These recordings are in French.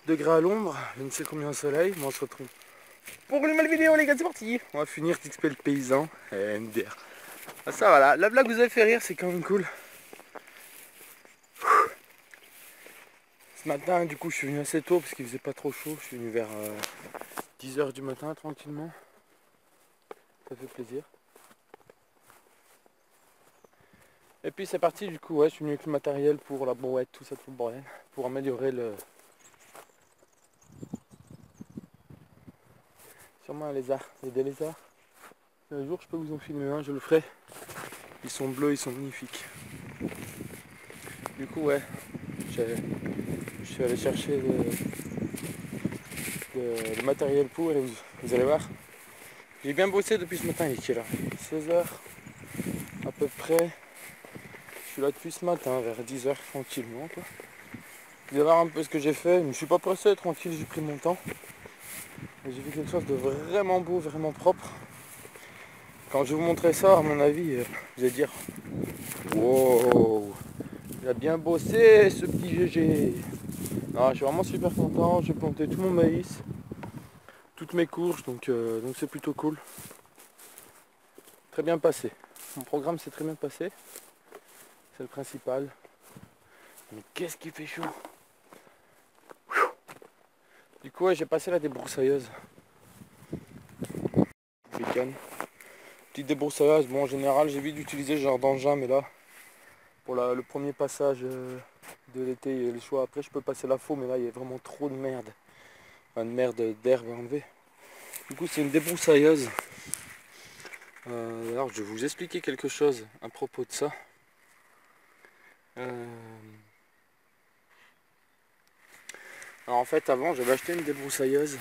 degrés à l'ombre, je ne sais combien au soleil, mais on se retrouve pour une nouvelle vidéo les gars, c'est parti. On va finir d'XP le paysan et MDR. Ah, ça voilà, la blague vous avez fait rire, c'est quand même cool. Ce matin du coup je suis venu assez tôt parce qu'il faisait pas trop chaud, je suis venu vers 10 h du matin tranquillement. Ça fait plaisir. Et puis c'est parti du coup, ouais, je suis venu avec le matériel pour la brouette, tout ça, tout le bordel, pour améliorer le... Sûrement un lézard, il y a des lézards. Un jour je peux vous en filmer un, je le ferai. Ils sont bleus, ils sont magnifiques. Du coup ouais, je suis allé chercher le matériel pour et vous allez voir. J'ai bien bossé depuis ce matin, il est quelle heure 16 h à peu près. Je suis là depuis ce matin, vers 10 h tranquillement quoi. Vous allez voir un peu ce que j'ai fait, je ne me suis pas pressé, tranquille, j'ai pris mon temps. J'ai fait quelque chose de vraiment beau, vraiment propre. Quand je vais vous montrer ça, à mon avis, vous allez dire wow, il a bien bossé ce petit GG. Non, je suis vraiment super content, j'ai planté tout mon maïs, toutes mes courges, donc c'est plutôt cool. Très bien passé. Mon programme s'est très bien passé. C'est le principal. Mais qu'est-ce qui fait chaud. Du coup ouais, j'ai passé la débroussailleuse. Bécane. Petite débroussailleuse, bon en général j'évite d'utiliser ce genre d'engin, mais là pour le premier passage de l'été et le choix après je peux passer la faux, mais là il y a vraiment trop de merde. Enfin de merde d'herbe à enlever. Du coup c'est une débroussailleuse. Alors je vais vous expliquer quelque chose à propos de ça. Alors en fait avant j'avais acheté une débroussailleuse.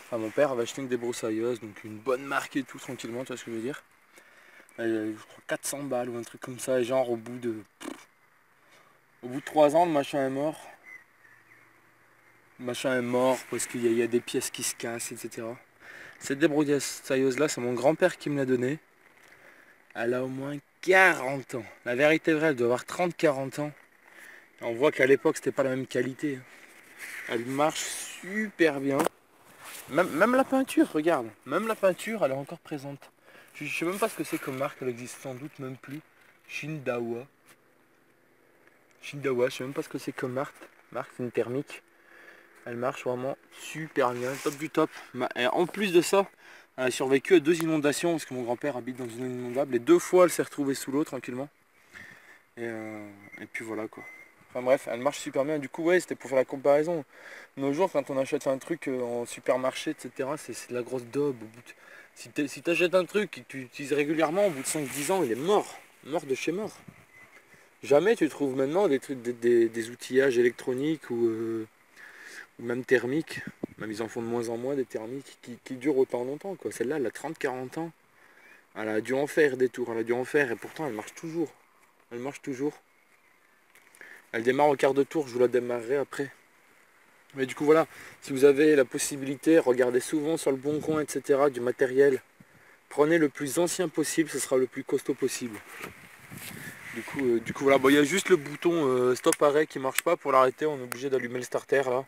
Enfin mon père avait acheté une débroussailleuse, donc une bonne marque et tout tranquillement, tu vois ce que je veux dire. Je crois 400 balles ou un truc comme ça, et genre au bout de 3 ans le machin est mort. Le machin est mort parce qu'il y a des pièces qui se cassent, etc. Cette débroussailleuse là c'est mon grand-père qui me l'a donnée. Elle a au moins 40 ans. La vérité vraie, elle doit avoir 30-40 ans. Et on voit qu'à l'époque c'était pas la même qualité. Elle marche super bien. Même la peinture, regarde. Même la peinture, elle est encore présente. Je sais même pas ce que c'est comme marque, elle existe sans doute même plus. Shindawa. Shindawa, je sais même pas ce que c'est comme marque. C'est une thermique. Elle marche vraiment super bien, top du top. Et en plus de ça, elle a survécu à 2 inondations parce que mon grand-père habite dans une zone inondable. Et 2 fois, elle s'est retrouvée sous l'eau tranquillement. Et puis voilà quoi. Enfin bref, elle marche super bien. Du coup, ouais, c'était pour faire la comparaison. Nos jours, quand on achète un truc en supermarché, etc., c'est de la grosse daube. Si tu achètes un truc et que tu utilises régulièrement, au bout de 5-10 ans, il est mort. Mort de chez mort. Jamais tu trouves maintenant des trucs, des outillages électroniques ou même thermiques. Même ils en font de moins en moins des thermiques qui durent autant longtemps, quoi. Celle-là, elle a 30-40 ans. Elle a dû en faire des tours, elle a dû en faire et pourtant elle marche toujours. Elle marche toujours. Elle démarre au quart de tour, je vous la démarrerai après. Mais du coup voilà, si vous avez la possibilité, regardez souvent sur le bon coin, etc. du matériel. Prenez le plus ancien possible, ce sera le plus costaud possible. Du coup voilà, bon, il y a juste le bouton stop arrêt qui marche pas. Pour l'arrêter, on est obligé d'allumer le starter là.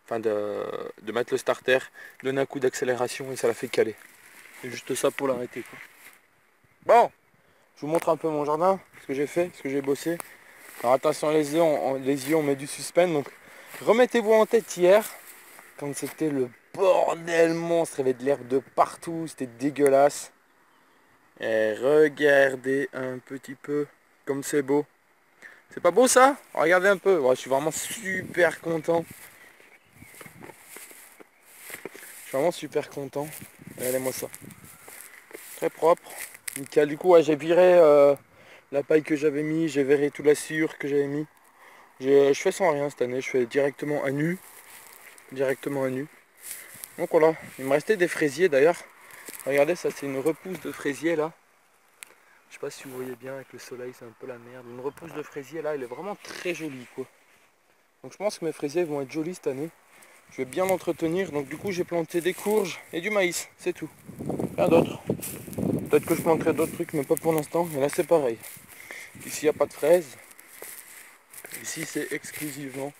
Enfin de mettre le starter, donner un coup d'accélération et ça la fait caler. C'est juste ça pour l'arrêter quoi. Bon, je vous montre un peu mon jardin, ce que j'ai fait, ce que j'ai bossé. Alors attention les yeux, on met du suspense. Donc remettez-vous en tête hier, quand c'était le bordel monstre, il y avait de l'herbe de partout, c'était dégueulasse. Et regardez un petit peu comme c'est beau. C'est pas beau ça? Regardez un peu, ouais, je suis vraiment super content. Je suis vraiment super content. Regardez-moi ça. Très propre. Nickel. Du coup, ouais, j'ai viré la paille que j'avais mis, j'ai viré toute la sciure que j'avais mis. Je fais sans rien cette année, je fais directement à nu. Directement à nu. Donc voilà, il me restait des fraisiers d'ailleurs. Regardez, ça c'est une repousse de fraisier là. Je sais pas si vous voyez bien avec le soleil, c'est un peu la merde. Une repousse de fraisier là, elle est vraiment très jolie quoi. Donc je pense que mes fraisiers vont être jolis cette année. Je vais bien l'entretenir. Donc du coup j'ai planté des courges et du maïs, c'est tout. Rien d'autre. Peut-être que je planterai d'autres trucs, mais pas pour l'instant. Et là c'est pareil. Ici il n'y a pas de fraises. Ici c'est exclusivement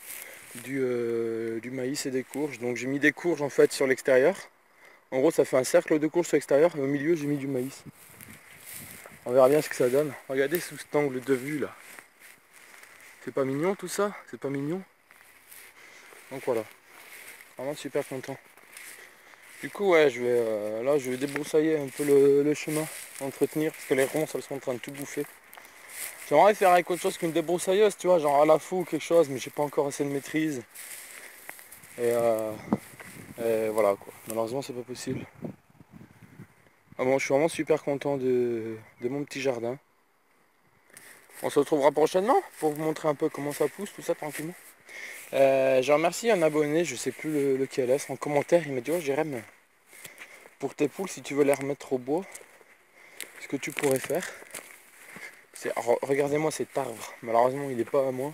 du maïs et des courges. Donc j'ai mis des courges en fait sur l'extérieur. En gros ça fait un cercle de courges sur l'extérieur et au milieu j'ai mis du maïs. On verra bien ce que ça donne. Regardez sous cet angle de vue là. C'est pas mignon tout ça? C'est pas mignon? Donc voilà. Vraiment super content. Du coup ouais je vais là je vais débroussailler un peu le chemin, entretenir parce que les ronces elles sont en train de tout bouffer. J'aimerais faire avec autre chose qu'une débroussailleuse, tu vois, genre à la fou ou quelque chose, mais j'ai pas encore assez de maîtrise. Et voilà quoi. Malheureusement c'est pas possible. Ah bon, je suis vraiment super content de mon petit jardin. On se retrouvera prochainement pour vous montrer un peu comment ça pousse, tout ça tranquillement. Je remercie un abonné, je sais plus lequel est, en commentaire, il m'a dit oh Jérém, pour tes poules, si tu veux les remettre au bois, ce que tu pourrais faire, c'est regardez-moi cet arbre. Malheureusement il n'est pas à moi.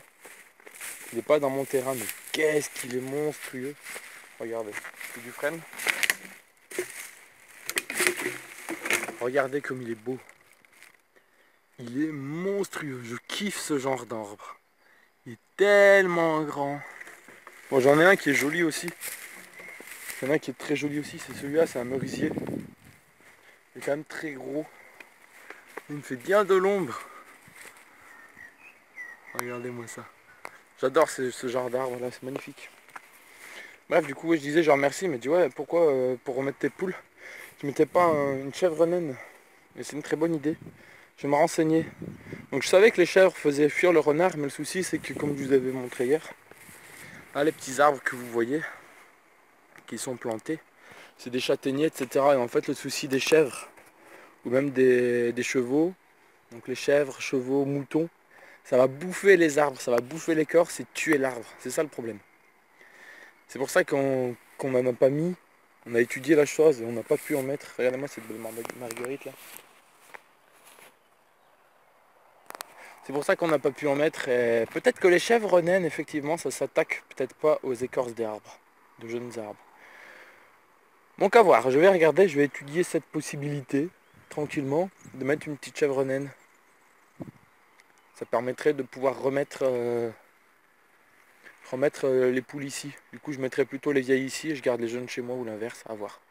Il n'est pas dans mon terrain, mais qu'est-ce qu'il est monstrueux. Regardez, c'est du frêne. Regardez comme il est beau. Il est monstrueux, je kiffe ce genre d'arbre. Il est tellement grand. Bon, j'en ai un qui est joli aussi. Il y en a un qui est très joli aussi, c'est celui-là, c'est un merisier. Il est quand même très gros. Il me fait bien de l'ombre. Regardez-moi ça. J'adore ce genre d'arbre là, c'est magnifique. Bref, du coup, ouais, je disais, je remercie, mais dis ouais, pourquoi pour remettre tes poules, tu mettais pas une chèvre naine? Et c'est une très bonne idée. Je vais me renseigner. Donc je savais que les chèvres faisaient fuir le renard, mais le souci c'est que comme je vous avais montré hier, là, les petits arbres que vous voyez, qui sont plantés, c'est des châtaigniers, etc. Et en fait le souci des chèvres, ou même des chevaux, donc les chèvres, chevaux, moutons, ça va bouffer les arbres, ça va bouffer l'écorce et tuer l'arbre. C'est ça le problème. C'est pour ça qu'on n'en a pas mis, on a étudié la chose et on n'a pas pu en mettre. Regardez-moi cette belle marguerite là. C'est pour ça qu'on n'a pas pu en mettre. Peut-être que les chèvres naines, effectivement, ça s'attaque peut-être pas aux écorces des arbres, de jeunes arbres. Donc à voir, je vais regarder, je vais étudier cette possibilité, tranquillement, de mettre une petite chèvre naine. Ça permettrait de pouvoir remettre les poules ici. Du coup, je mettrais plutôt les vieilles ici et je garde les jeunes chez moi ou l'inverse, à voir.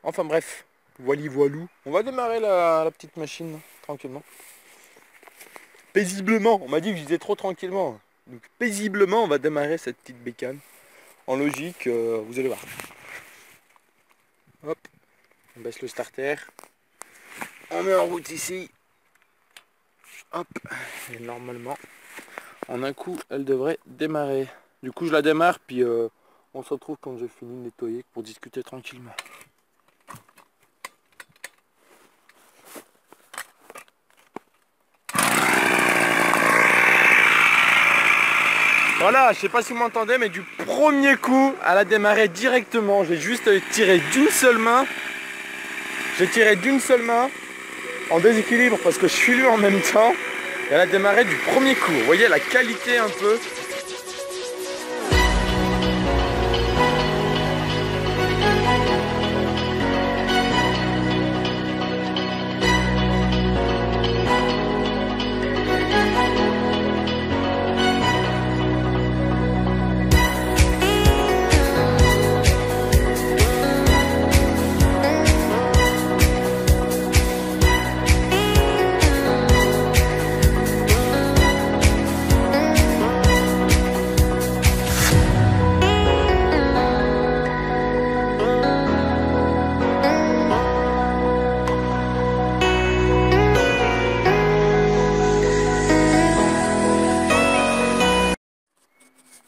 Enfin bref, voilou. On va démarrer la petite machine, là, tranquillement. Paisiblement, on m'a dit que je disais trop tranquillement. Donc paisiblement, on va démarrer cette petite bécane. En logique, vous allez voir. Hop, on baisse le starter. On met en route ici. Hop, et normalement, en un coup, elle devrait démarrer. Du coup, je la démarre, puis on se retrouve quand j'ai fini de nettoyer pour discuter tranquillement. Voilà, je sais pas si vous m'entendez, mais du premier coup, elle a démarré directement. J'ai juste tiré d'une seule main. J'ai tiré d'une seule main en déséquilibre parce que je suis lui en même temps. Et elle a démarré du premier coup. Vous voyez la qualité un peu.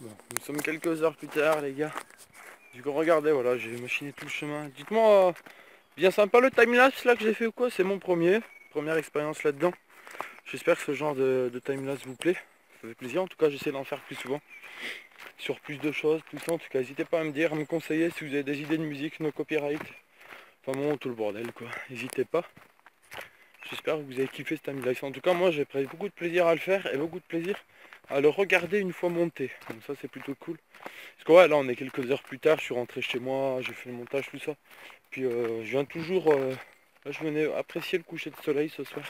Bon, nous sommes quelques heures plus tard les gars. Du coup regardez, voilà, j'ai machiné tout le chemin. Dites-moi, bien sympa le timelapse là que j'ai fait ou quoi? C'est mon première expérience là-dedans. J'espère que ce genre de timelapse vous plaît. Ça fait plaisir, en tout cas j'essaie d'en faire plus souvent. Sur plus de choses, tout ça. En tout cas n'hésitez pas à me dire, à me conseiller si vous avez des idées de musique, no copyright. Enfin bon, tout le bordel quoi. N'hésitez pas. J'espère que vous avez kiffé ce timelapse. En tout cas moi j'ai pris beaucoup de plaisir à le faire et beaucoup de plaisir à le regarder une fois monté. Donc ça c'est plutôt cool. Parce que ouais, là on est quelques heures plus tard, je suis rentré chez moi, j'ai fait le montage, tout ça. Puis je viens toujours, là je venais apprécier le coucher de soleil ce soir.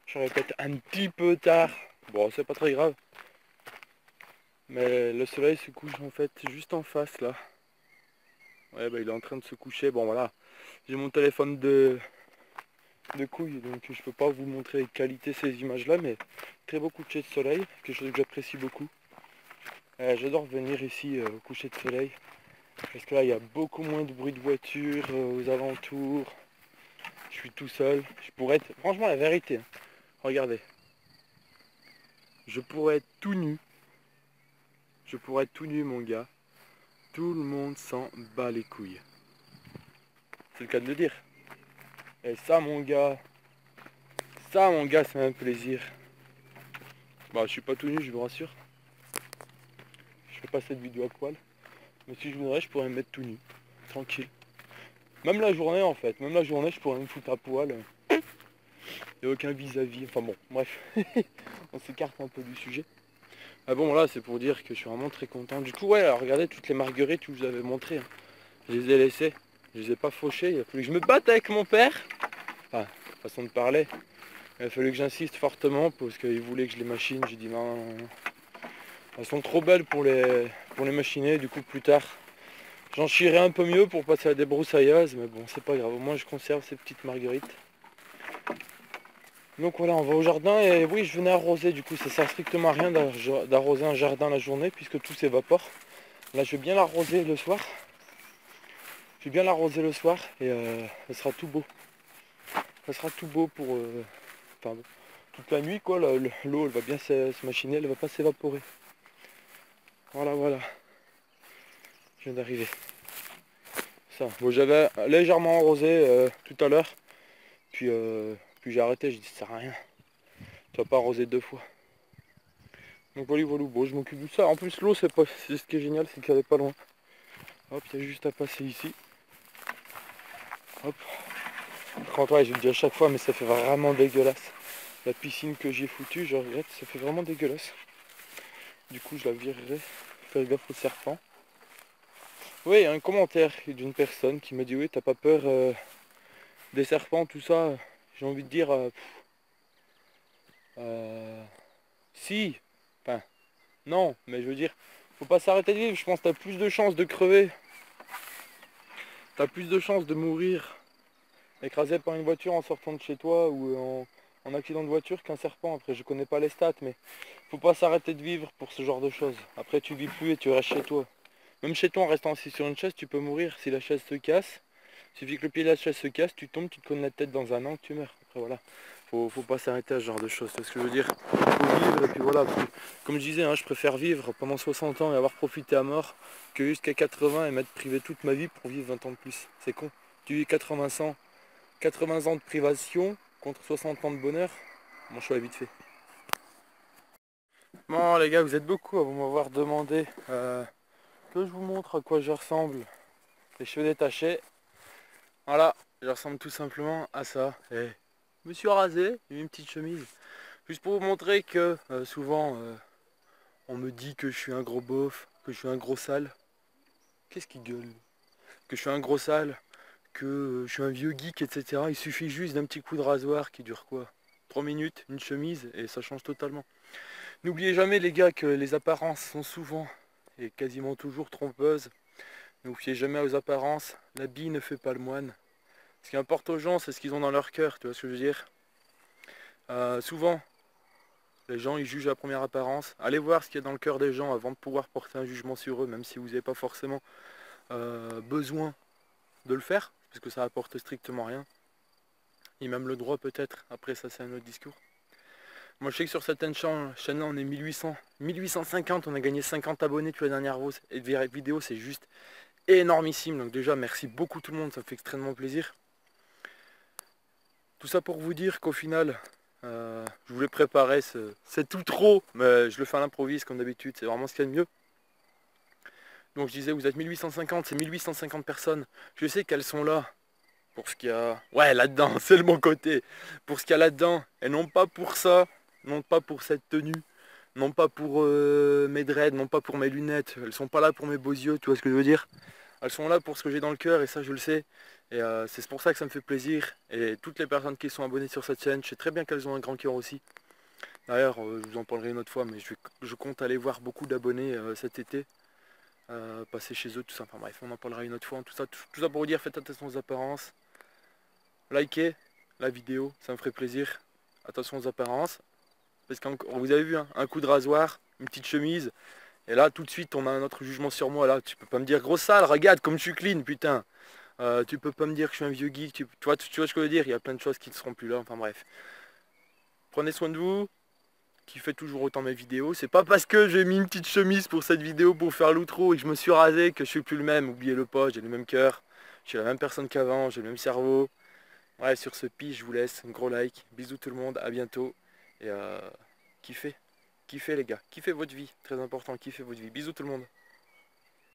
Je répète un petit peu tard, Bon, c'est pas très grave. Mais le soleil se couche en fait juste en face là. Ouais, bah il est en train de se coucher. Bon voilà, j'ai mon téléphone de couille, donc je peux pas vous montrer avec qualité ces images là, mais très beau coucher de soleil, quelque chose que j'apprécie beaucoup. J'adore venir ici au coucher de soleil, parce que là il y a beaucoup moins de bruit de voiture aux alentours. Je suis tout seul. Je pourrais être, franchement la vérité, hein, regardez, je pourrais être tout nu. Je pourrais être tout nu mon gars. Tout le monde s'en bat les couilles. C'est le cas de le dire. Et ça mon gars, c'est un plaisir. Bah je suis pas tout nu, je vous rassure. Je fais pas cette vidéo à poil. Mais si je voudrais, je pourrais me mettre tout nu. Tranquille. Même la journée en fait. Même la journée, je pourrais me foutre à poil. Il n'y a aucun vis-à-vis. Enfin bon, bref. On s'écarte un peu du sujet. Ah bon, là, c'est pour dire que je suis vraiment très content. Du coup, ouais, alors, regardez toutes les marguerites que je vous avais montrées. Hein. Je les ai laissées. Je les ai pas fauchées. Il a fallu que je me batte avec mon père. Enfin, façon de parler. Il a fallu que j'insiste fortement parce qu'il voulait que je les machine. J'ai dit non, non, non. Elles sont trop belles pour les machiner. Du coup, plus tard, j'en chierai un peu mieux pour passer à des broussailleuses. Mais bon, c'est pas grave. Au moins, je conserve ces petites marguerites. Donc voilà, on va au jardin et oui, je venais arroser. Du coup, ça sert strictement à rien d'arroser un jardin la journée puisque tout s'évapore. Là, je vais bien l'arroser le soir. Je vais bien l'arroser le soir et ça sera tout beau. Ça sera tout beau pour enfin, toute la nuit quoi. L'eau elle va bien se machiner, elle va pas s'évaporer. Voilà, voilà. Je viens d'arriver. Ça. Bon, j'avais légèrement arrosé tout à l'heure. Puis j'ai arrêté, j'ai dit ça sert à rien. Tu vas pas arroser deux fois. Donc voilà, voilà, bon, je m'occupe de ça. En plus l'eau c'est ce qui est génial, c'est qu'elle est pas loin. Hop, il y a juste à passer ici. Hop. Quand ouais, je le dis à chaque fois, mais ça fait vraiment dégueulasse. La piscine que j'ai foutue, je regrette, ça fait vraiment dégueulasse. Du coup, je la virerai. Faire gaffe aux serpents. Oui, il y a un commentaire d'une personne qui m'a dit oui, t'as pas peur des serpents, tout ça. J'ai envie de dire si. Enfin, non, mais je veux dire, faut pas s'arrêter de vivre. Je pense que t'as plus de chances de crever. T'as plus de chances de mourir écrasé par une voiture en sortant de chez toi ou en accident de voiture qu'un serpent. Après, je connais pas les stats, mais faut pas s'arrêter de vivre pour ce genre de choses. Après, tu vis plus et tu restes chez toi. Même chez toi, en restant assis sur une chaise, tu peux mourir si la chaise se casse. Il suffit que le pied de la chaise se casse, tu tombes, tu te cognes la tête dans un angle, tu meurs. Après, voilà. Faut pas s'arrêter à ce genre de choses. C'est ce que je veux dire. Faut vivre et puis voilà. Puis, comme je disais, hein, je préfère vivre pendant 60 ans et avoir profité à mort que jusqu'à 80 et m'être privé toute ma vie pour vivre 20 ans de plus. C'est con. Tu vis 80 ans de privation contre 60 ans de bonheur. Mon choix est vite fait. Bon les gars, vous êtes beaucoup à m'avoir demandé que je vous montre à quoi je ressemble. Les cheveux détachés. Voilà, je ressemble tout simplement à ça. Et je me suis rasé, j'ai mis une petite chemise. Juste pour vous montrer que souvent on me dit que je suis un gros beauf, que je suis un gros sale. Qu'est-ce qui gueule? Que je suis un gros sale, que je suis un vieux geek, etc. Il suffit juste d'un petit coup de rasoir qui dure quoi? 3 minutes, une chemise et ça change totalement. N'oubliez jamais les gars que les apparences sont souvent et quasiment toujours trompeuses. Ne vous fiez jamais aux apparences, l'habit ne fait pas le moine. Ce qui importe aux gens, c'est ce qu'ils ont dans leur cœur, tu vois ce que je veux dire. Souvent, les gens ils jugent à la première apparence. Allez voir ce qu'il y a dans le cœur des gens avant de pouvoir porter un jugement sur eux, même si vous n'avez pas forcément besoin de le faire, parce que ça apporte strictement rien. Et même le droit peut-être, après ça c'est un autre discours. Moi je sais que sur certaines chaînes là on est 1800, 1850, on a gagné 50 abonnés depuis la dernière vidéo, c'est juste énormissime. Donc déjà merci beaucoup tout le monde, ça me fait extrêmement plaisir. Tout ça pour vous dire qu'au final, je voulais préparer c'est tout trop, mais je le fais à l'improviste comme d'habitude, c'est vraiment ce qu'il y a de mieux. Donc je disais vous êtes 1850, c'est 1850 personnes, je sais qu'elles sont là. Pour ce qu'il y a... Ouais, là-dedans, c'est le bon côté. Pour ce qu'il y a là-dedans. Et non pas pour ça. Non pas pour cette tenue. Non pas pour mes dreads. Non pas pour mes lunettes. Elles sont pas là pour mes beaux yeux. Tu vois ce que je veux dire? Elles sont là pour ce que j'ai dans le cœur. Et ça, je le sais. Et c'est pour ça que ça me fait plaisir. Et toutes les personnes qui sont abonnées sur cette chaîne, je sais très bien qu'elles ont un grand cœur aussi. D'ailleurs, je vous en parlerai une autre fois, mais je compte aller voir beaucoup d'abonnés cet été. Passer chez eux, tout ça. Enfin bref, on en parlera une autre fois. Tout ça pour vous dire, faites attention aux apparences. Likez la vidéo, ça me ferait plaisir. Attention aux apparences. Parce que vous avez vu, hein, un coup de rasoir, une petite chemise. Et là, tout de suite, on a un autre jugement sur moi. Là, tu peux pas me dire, grosse sale, regarde comme je suis clean, putain. Tu peux pas me dire que je suis un vieux geek. Tu vois ce que je veux dire. Il y a plein de choses qui ne seront plus là. Enfin bref. Prenez soin de vous. Kiffez toujours autant mes vidéos. C'est pas parce que j'ai mis une petite chemise pour cette vidéo pour faire l'outro et que je me suis rasé que je suis plus le même. Oubliez-le pas, j'ai le même cœur. Je suis la même personne qu'avant, j'ai le même cerveau. Ouais, sur ce je vous laisse. Un gros like. Bisous tout le monde, à bientôt. Et kiffez. Kiffez les gars. Kiffez votre vie. Très important, kiffez votre vie. Bisous tout le monde.